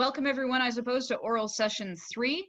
Welcome everyone, I suppose, to oral session 3.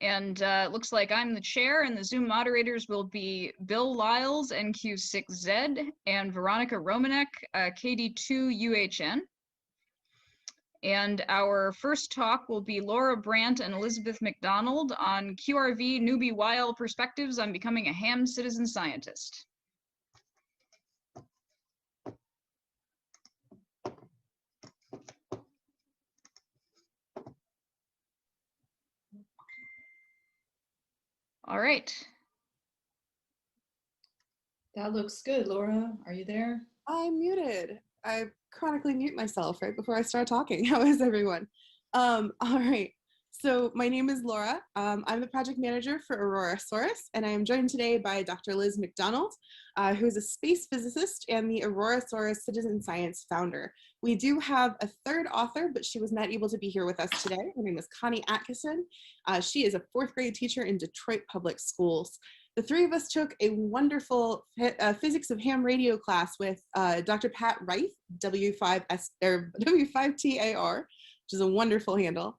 And it looks like I'm the chair, and the Zoom moderators will be Bill Lyles, NQ6Z, and Veronica Romanek, KD2UHN. And our first talk will be Laura Brandt and Elizabeth MacDonald on QRV Newbie YL perspectives on becoming a ham citizen scientist. All right. That looks good. Laura, are you there? I'm muted. I chronically mute myself right before I start talking. How is everyone? All right. So my name is Laura. I'm the project manager for Aurorasaurus, and I am joined today by Dr. Liz MacDonald, who is a space physicist and the Aurorasaurus Citizen Science founder. We do have a third author, but she was not able to be here with us today. Her name is Connie Atkinson. She is a 4th grade teacher in Detroit Public Schools. The three of us took a wonderful physics of ham radio class with Dr. Pat Reith, W5TAR, which is a wonderful handle,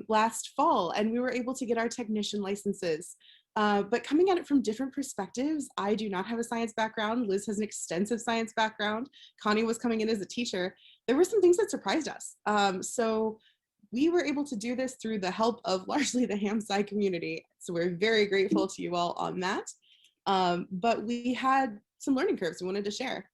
last fall, and we were able to get our technician licenses. But coming at it from different perspectives, I do not have a science background. Liz has an extensive science background. Connie was coming in as a teacher. There were some things that surprised us. So we were able to do this through the help of largely the HamSci community. So we're very grateful to you all on that. But we had some learning curves we wanted to share.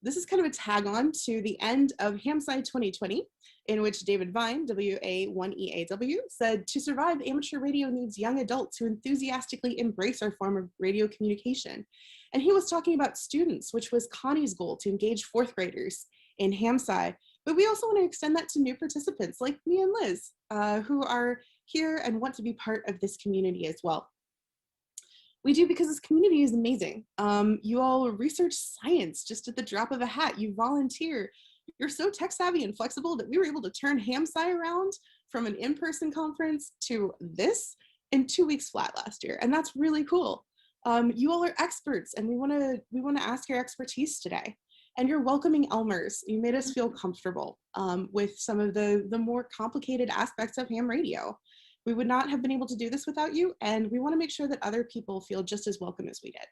This is kind of a tag on to the end of HamSci 2020, in which David Vine, WA1EAW, said, "To survive, amateur radio needs young adults who enthusiastically embrace our form of radio communication." And he was talking about students, which was Connie's goal, to engage 4th graders in HamSci. But we also want to extend that to new participants like me and Liz, who are here and want to be part of this community as well. We do because this community is amazing. You all research science just at the drop of a hat. You volunteer. You're so tech savvy and flexible that we were able to turn HamSci around from an in-person conference to this in 2 weeks flat last year. And that's really cool. You all are experts, and we want to ask your expertise today. And you're welcoming Elmers. You made us feel comfortable with some of the more complicated aspects of ham radio. We would not have been able to do this without you, and we want to make sure that other people feel just as welcome as we did.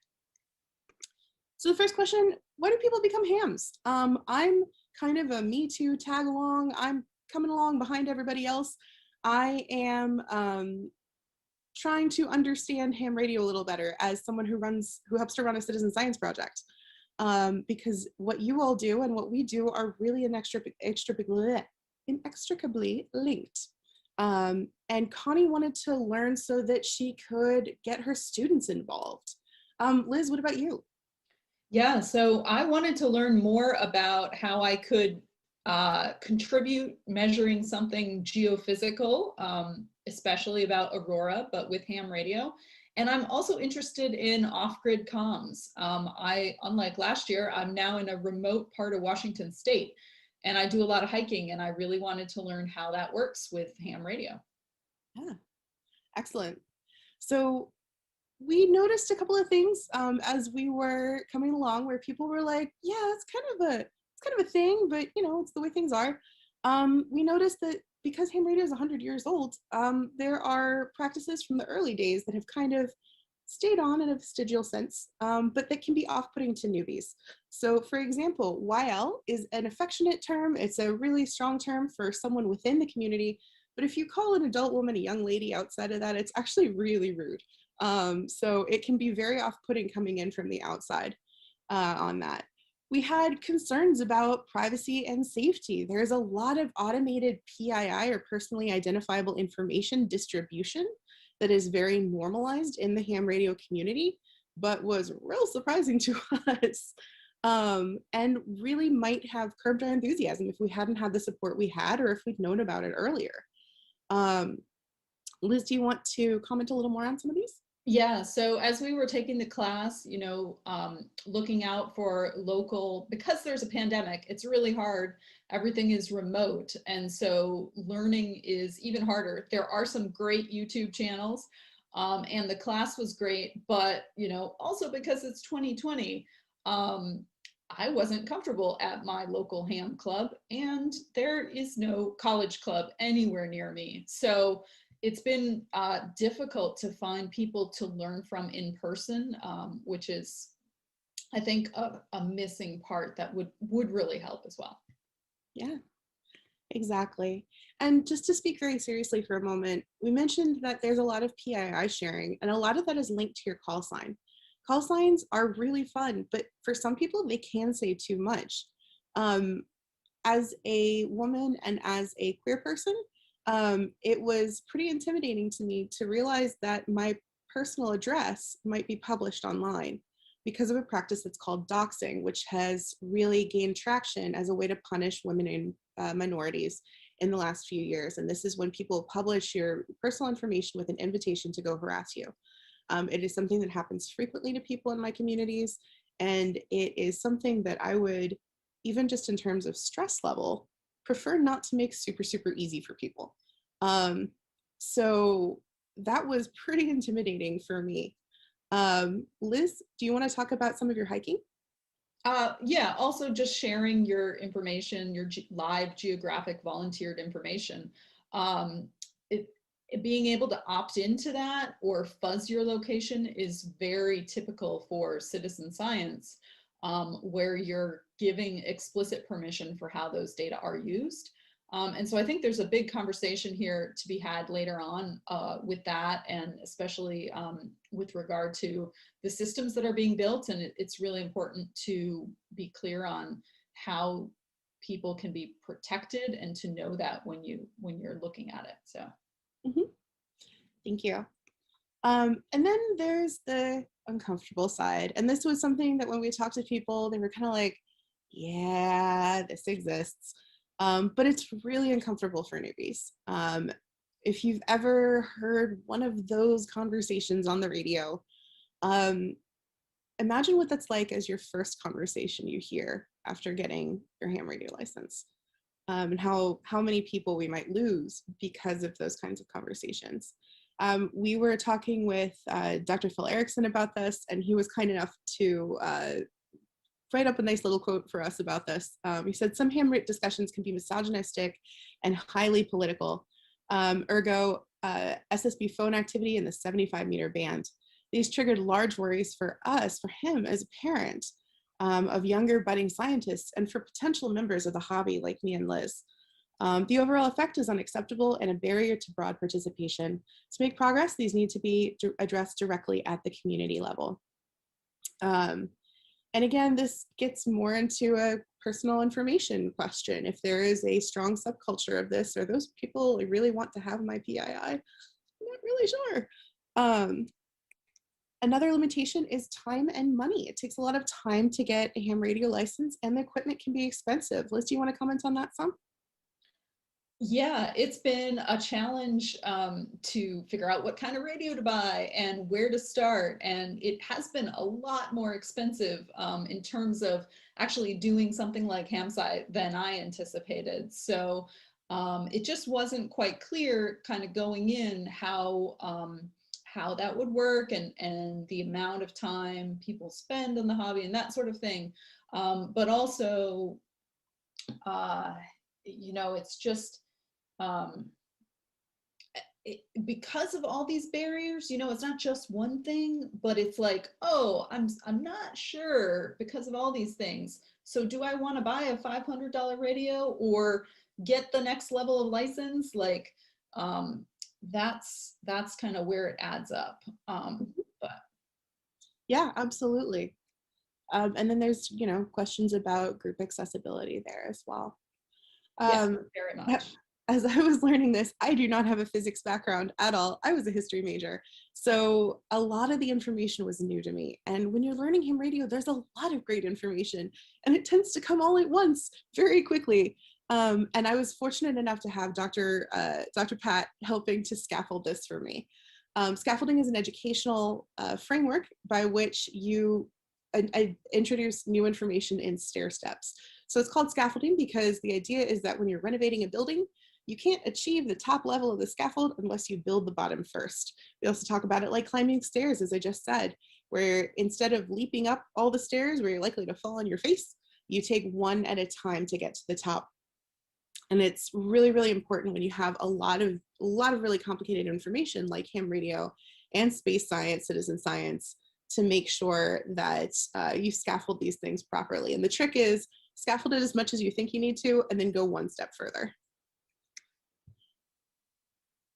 So the first question, why do people become hams? I'm kind of a Me Too tag along. I'm coming along behind everybody else. I am trying to understand ham radio a little better as someone who helps to run a citizen science project. Because what you all do and what we do are really inextricably linked. And Connie wanted to learn so that she could get her students involved. Liz, what about you? Yeah, so I wanted to learn more about how I could contribute measuring something geophysical, especially about Aurora, but with ham radio. And I'm also interested in off-grid comms. Unlike last year, I'm now in a remote part of Washington State, and I do a lot of hiking, and I really wanted to learn how that works with ham radio. Yeah, excellent. So we noticed a couple of things as we were coming along where people were like, yeah, it's kind of a thing, but you know, it's the way things are. We noticed that because ham radio is 100 years old, there are practices from the early days that have kind of stayed on in a vestigial sense, but that can be off-putting to newbies. So for example, YL is an affectionate term. It's a really strong term for someone within the community, but if you call an adult woman a young lady outside of that, it's actually really rude. So it can be very off-putting coming in from the outside on that. We had concerns about privacy and safety. There's a lot of automated PII, or personally identifiable information distribution, that is very normalized in the ham radio community, but was real surprising to us, and really might have curbed our enthusiasm if we hadn't had the support we had, or if we'd known about it earlier. Liz, do you want to comment a little more on some of these? Yeah, so as we were taking the class, you know, looking out for local, because there's a pandemic, it's really hard. Everything is remote. And so learning is even harder. There are some great YouTube channels, and the class was great, but, you know, also because it's 2020, I wasn't comfortable at my local ham club, and there is no college club anywhere near me. So it's been difficult to find people to learn from in person, which is, I think, a missing part that would really help as well. Yeah, exactly. And just to speak very seriously for a moment, we mentioned that there's a lot of PII sharing, and a lot of that is linked to your call sign. Call signs are really fun, but for some people, they can say too much. As a woman and as a queer person, it was pretty intimidating to me to realize that my personal address might be published online because of a practice that's called doxing, which has really gained traction as a way to punish women and minorities in the last few years. And this is when people publish your personal information with an invitation to go harass you. It is something that happens frequently to people in my communities, and it is something that I would, even just in terms of stress level, prefer not to make super, super easy for people. So that was pretty intimidating for me. Liz, do you want to talk about some of your hiking? Yeah, also just sharing your information, your live geographic volunteered information. Being able to opt into that or fuzz your location is very typical for citizen science, where you're giving explicit permission for how those data are used. And so I think there's a big conversation here to be had later on with that, and especially with regard to the systems that are being built. And it's really important to be clear on how people can be protected and to know that when you're looking at it. So. Mm-hmm. Thank you. And then there's the uncomfortable side. And this was something that when we talked to people, they were kind of like, yeah, this exists. But it's really uncomfortable for newbies. If you've ever heard one of those conversations on the radio, imagine what that's like as your first conversation you hear after getting your ham radio license. And how many people we might lose because of those kinds of conversations. We were talking with Dr. Phil Erickson about this, and he was kind enough to write up a nice little quote for us about this. He said, some ham discussions can be misogynistic and highly political. Ergo, SSB phone activity in the 75-meter band. These triggered large worries for us, for him as a parent, of younger budding scientists and for potential members of the hobby like me and Liz. The overall effect is unacceptable and a barrier to broad participation. To make progress, these need to be addressed directly at the community level. And again, this gets more into a personal information question. If there is a strong subculture of this, or those people really want to have my PII, I'm not really sure. Another limitation is time and money. It takes a lot of time to get a ham radio license, and the equipment can be expensive. Liz, do you want to comment on that some? Yeah, it's been a challenge to figure out what kind of radio to buy and where to start. And it has been a lot more expensive in terms of actually doing something like HamSci than I anticipated. So it just wasn't quite clear kind of going in how that would work and the amount of time people spend on the hobby and that sort of thing. But also, it's just, because of all these barriers, it's not just one thing, but it's like, oh, I'm not sure because of all these things. So do I want to buy a $500 radio or get the next level of license? Like, that's kind of where it adds up. But yeah, absolutely. And then there's, questions about group accessibility there as well. Yeah, very much. As I was learning this, I do not have a physics background at all. I was a history major. So a lot of the information was new to me. And when you're learning ham radio, there's a lot of great information, and it tends to come all at once very quickly. And I was fortunate enough to have Dr. Pat helping to scaffold this for me. Scaffolding is an educational framework by which you introduce new information in stair steps. So it's called scaffolding because the idea is that when you're renovating a building, you can't achieve the top level of the scaffold unless you build the bottom first. We also talk about it like climbing stairs, as I just said, where instead of leaping up all the stairs where you're likely to fall on your face, You take one at a time to get to the top. And it's really, really important when you have a lot of really complicated information like ham radio and space science, citizen science, to make sure that you scaffold these things properly. And the trick is scaffold it as much as you think you need to, and then go one step further.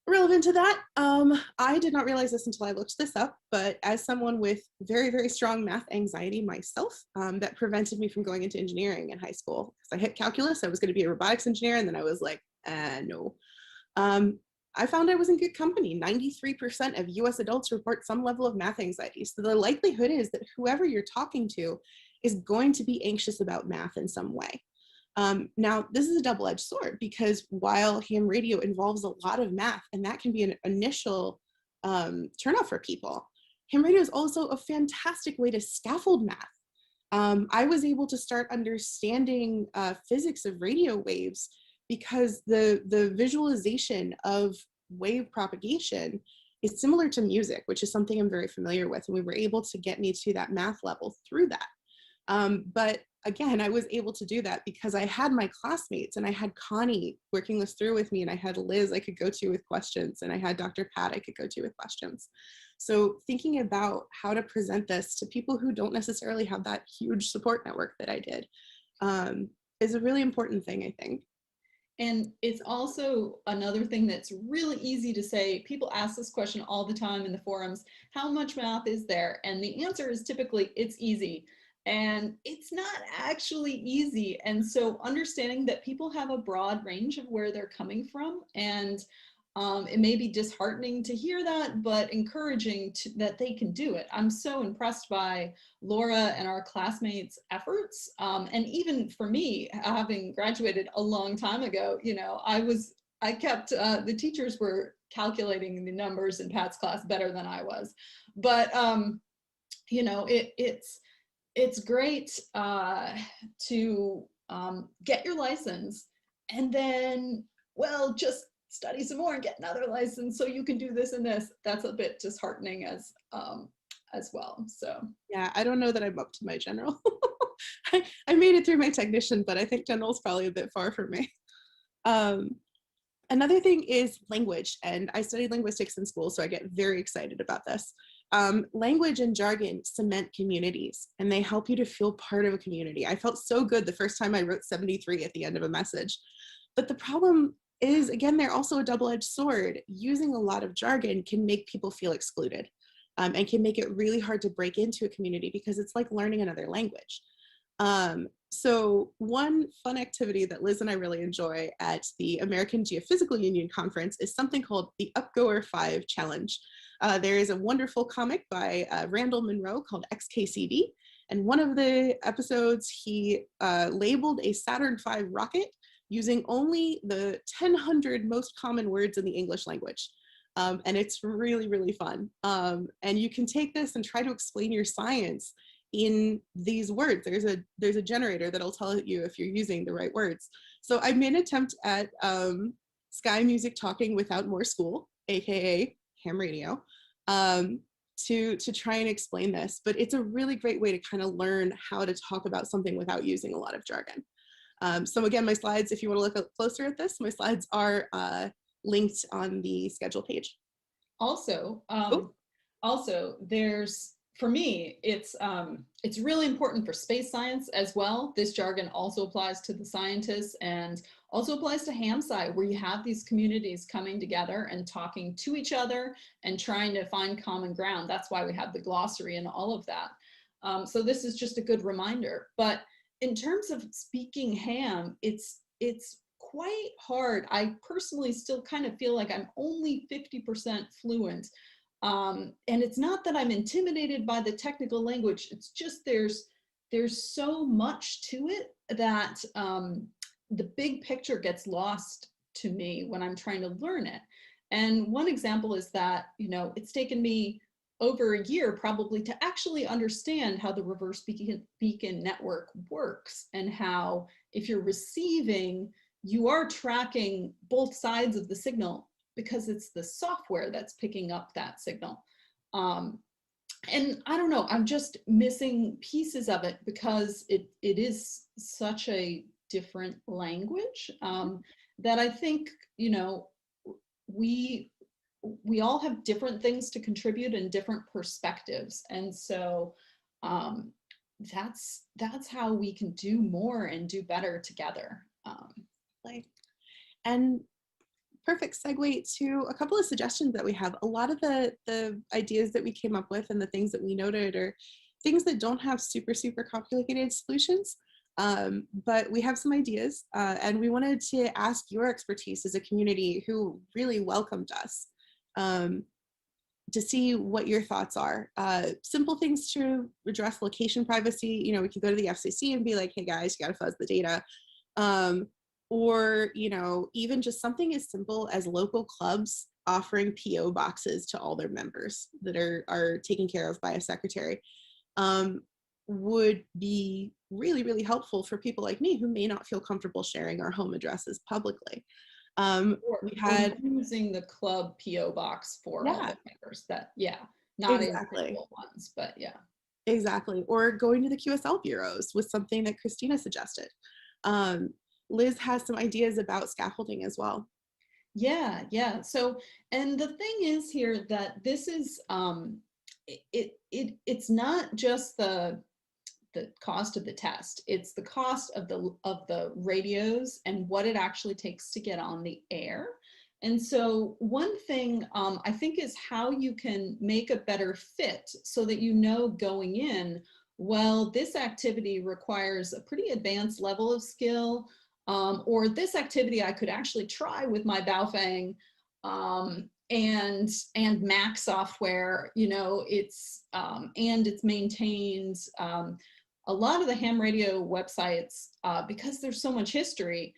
Relevant to that, I did not realize this until I looked this up, but as someone with very, very strong math anxiety myself, that prevented me from going into engineering in high school. Because I hit calculus, I was going to be a robotics engineer, and then I was like, no. I found I was in good company. 93% of US adults report some level of math anxiety. So the likelihood is that whoever you're talking to is going to be anxious about math in some way. Now, this is a double-edged sword, because while ham radio involves a lot of math, and that can be an initial turnoff for people, ham radio is also a fantastic way to scaffold math. I was able to start understanding physics of radio waves because the visualization of wave propagation is similar to music, which is something I'm very familiar with, and we were able to get me to that math level through that. But again, I was able to do that because I had my classmates, and I had Connie working this through with me, and I had Liz I could go to with questions, and I had Dr. Pat I could go to with questions. So thinking about how to present this to people who don't necessarily have that huge support network that I did is a really important thing, I think. And it's also another thing that's really easy to say. People ask this question all the time in the forums: how much math is there? And the answer is typically it's easy. And it's not actually easy. And so understanding that people have a broad range of where they're coming from, and it may be disheartening to hear that, but encouraging that they can do it. I'm so impressed by Laura and our classmates' efforts. And even for me, having graduated a long time ago, you know, I kept, the teachers were calculating the numbers in Pat's class better than I was. But, you know, it's great to get your license, and then, well, just study some more and get another license so you can do this and this. That's a bit disheartening as well. So yeah, I don't know that I'm up to my general. I made it through my technician, but I think general's probably a bit far for me. Another thing is language, and I studied linguistics in school, so I get very excited about this. Language and jargon cement communities, and they help you to feel part of a community. I felt so good the first time I wrote 73 at the end of a message. But the problem is, again, they're also a double-edged sword. Using a lot of jargon can make people feel excluded, and can make it really hard to break into a community because it's like learning another language. So one fun activity that Liz and I really enjoy at the American Geophysical Union Conference is something called the Upgoer 5 Challenge. There is a wonderful comic by Randall Munroe called XKCD, and one of the episodes he labeled a Saturn V rocket using only the 1,000 most common words in the English language. And it's really, really fun. And you can take this and try to explain your science in these words. There's a generator that'll tell you if you're using the right words. So I made an attempt at Sky Music Talking Without More School, AKA ham radio, to try and explain this. But it's a really great way to kind of learn how to talk about something without using a lot of jargon. So again, my slides, if you want to look closer at this, my slides are linked on the schedule page. Also, there's, for me, it's really important for space science as well. This jargon also applies to the scientists and also applies to HamSci, where you have these communities coming together and talking to each other and trying to find common ground. That's why we have the glossary and all of that. So this is just a good reminder. But in terms of speaking ham, it's quite hard. I personally still kind of feel like I'm only 50% fluent. And it's not that I'm intimidated by the technical language. It's just there's so much to it that the big picture gets lost to me when I'm trying to learn it. And one example is that, you know, it's taken me over a year probably to actually understand how the reverse beacon network works, and how if you're receiving, you are tracking both sides of the signal because it's the software that's picking up that signal. and I don't know, I'm just missing pieces of it because it is such a different language, that I think, you know, we all have different things to contribute and different perspectives. And so that's how we can do more and do better together. And perfect segue to a couple of suggestions that we have. A lot of the ideas that we came up with and the things that we noted are things that don't have super complicated solutions, but we have some ideas, and we wanted to ask your expertise as a community who really welcomed us, to see what your thoughts are. Simple things to address location privacy. You know, we could go to the FCC and be like, hey guys, you gotta fuzz the data. Or, you know, even just something as simple as local clubs offering PO boxes to all their members that are taken care of by a secretary, would be really helpful for people like me who may not feel comfortable sharing our home addresses publicly. We had using the club PO box for all the members, that not individual ones, but exactly. Or going to the QSL bureaus was something that Christina suggested. Liz has some ideas about scaffolding as well. Yeah. So, and the thing is here that this is, it's not just the cost of the test, it's the cost of the radios and what it actually takes to get on the air. And so one thing I think is how you can make a better fit so that you know going in, well, this activity requires a pretty advanced level of skill, or this activity I could actually try with my Baofeng and Mac software, you know, it's and it's maintained. A lot of the ham radio websites, because there's so much history,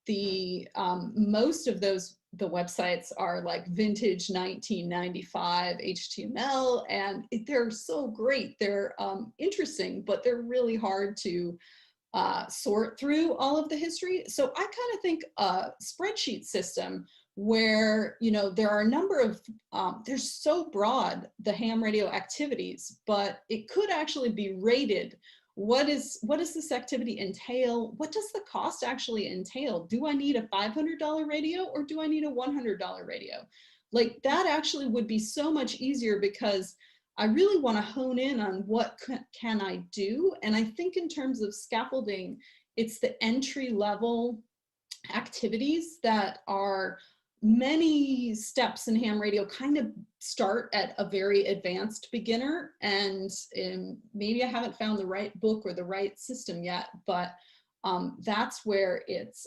the most of the websites are like vintage 1995 HTML, and they're so great. They're interesting, but they're really hard to sort through all of the history. So I kind of think a spreadsheet system where, you know, there are a number of, they're so broad, the ham radio activities, but it could actually be rated. What does this activity entail? What does the cost actually entail? Do I need a $500 radio or do I need a $100 radio? Like that actually would be so much easier, because I really want to hone in on what can I do. And I think in terms of scaffolding, it's the entry level activities that are many steps in ham radio kind of start at a very advanced beginner, and maybe I haven't found the right book or the right system yet, but that's where it's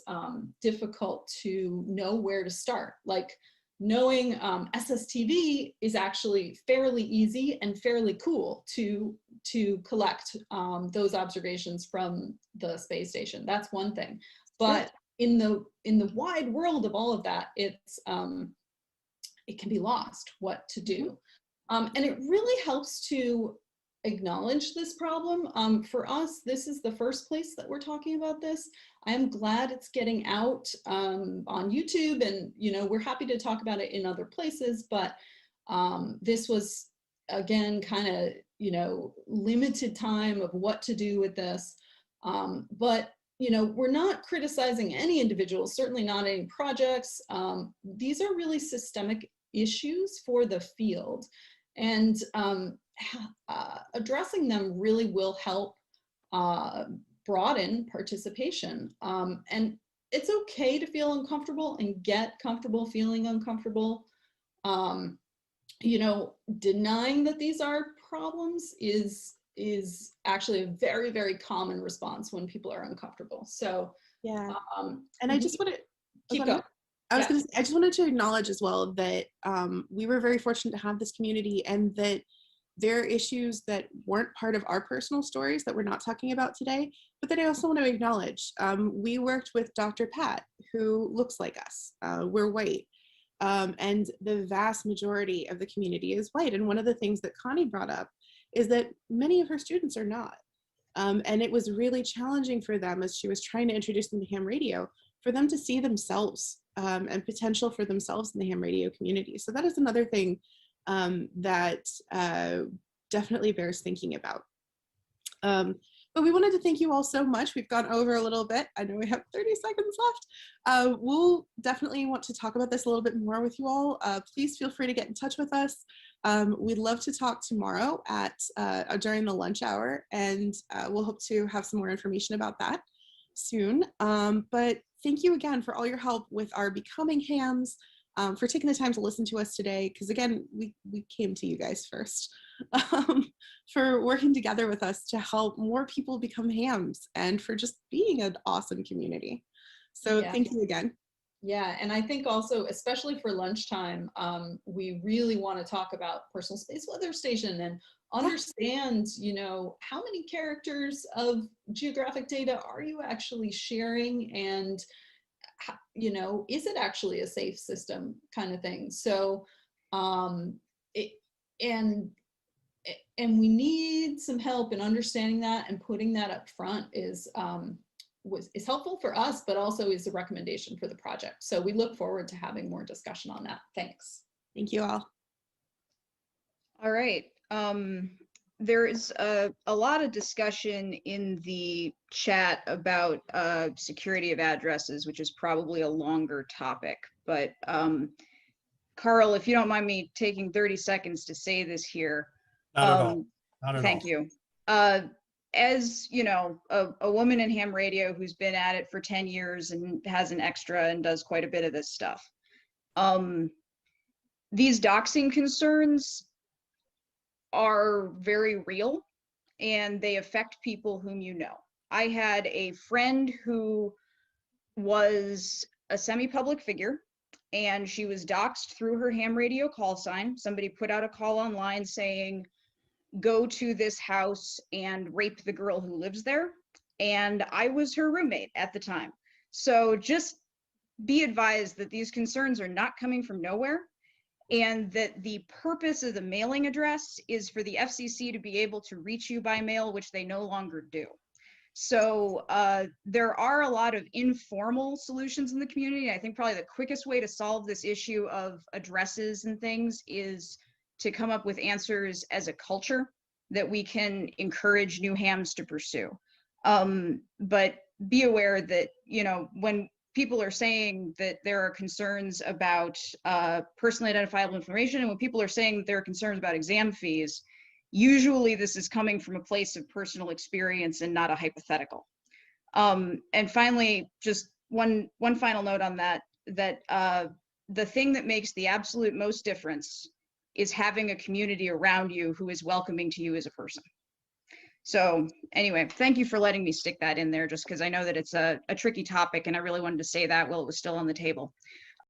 difficult to know where to start. Like knowing SSTV is actually fairly easy and fairly cool to collect those observations from the space station. That's one thing, but in the wide world of all of that, it's it can be lost what to do. And it really helps to acknowledge this problem. For us, this is the first place that we're talking about this. I am glad it's getting out on YouTube, and you know, we're happy to talk about it in other places, but this was again kind of, you know, limited time of what to do with this. But you know, we're not criticizing any individuals, certainly not any projects. These are really systemic issues for the field, and addressing them really will help broaden participation. And it's okay to feel uncomfortable and get comfortable feeling uncomfortable. You know, denying that these are problems is actually a very, very common response when people are uncomfortable. So yeah, and I just want to keep going. I just wanted to acknowledge as well that we were very fortunate to have this community, and that there are issues that weren't part of our personal stories that we're not talking about today, but that I also want to acknowledge. We worked with Dr. Pat, who looks like us. We're white. And the vast majority of the community is white. And one of the things that Connie brought up is that many of her students are not. And it was really challenging for them, as she was trying to introduce them to ham radio, for them to see themselves and potential for themselves in the ham radio community. So that is another thing that definitely bears thinking about. But we wanted to thank you all so much. We've gone over a little bit. I know we have 30 seconds left. We'll definitely want to talk about this a little bit more with you all. Please feel free to get in touch with us. We'd love to talk tomorrow at during the lunch hour, and we'll hope to have some more information about that soon. But thank you again for all your help with our Becoming Hams, for taking the time to listen to us today, because again, we came to you guys first, for working together with us to help more people become hams, and for just being an awesome community. So thank you again. Yeah, and I think also, especially for lunchtime, we really want to talk about personal space weather station and understand, you know, how many characters of geographic data are you actually sharing, and you know, is it actually a safe system, kind of thing. So and we need some help in understanding that, and putting that up front is helpful for us, but also is a recommendation for the project. So we look forward to having more discussion on that. Thanks. Thank you all. All right. There is a lot of discussion in the chat about security of addresses, which is probably a longer topic. But Carl, if you don't mind me taking 30 seconds to say this here. Not at all. Not at Thank all. you. As you know, a woman in ham radio who's been at it for 10 years and has an extra and does quite a bit of this stuff. These doxing concerns are very real, and they affect people whom you know. I had a friend who was a semi-public figure, and she was doxed through her ham radio call sign. Somebody put out a call online saying, go to this house and rape the girl who lives there. And I was her roommate at the time. So just be advised that these concerns are not coming from nowhere, and that the purpose of the mailing address is for the FCC to be able to reach you by mail, which they no longer do. So there are a lot of informal solutions in the community. I think probably the quickest way to solve this issue of addresses and things is to come up with answers as a culture that we can encourage new hams to pursue. But be aware that, you know, when people are saying that there are concerns about personally identifiable information, and when people are saying that there are concerns about exam fees, usually this is coming from a place of personal experience and not a hypothetical. And finally, just one final note on that, the thing that makes the absolute most difference is having a community around you who is welcoming to you as a person. So anyway, thank you for letting me stick that in there, just because I know that it's a tricky topic, and I really wanted to say that while it was still on the table.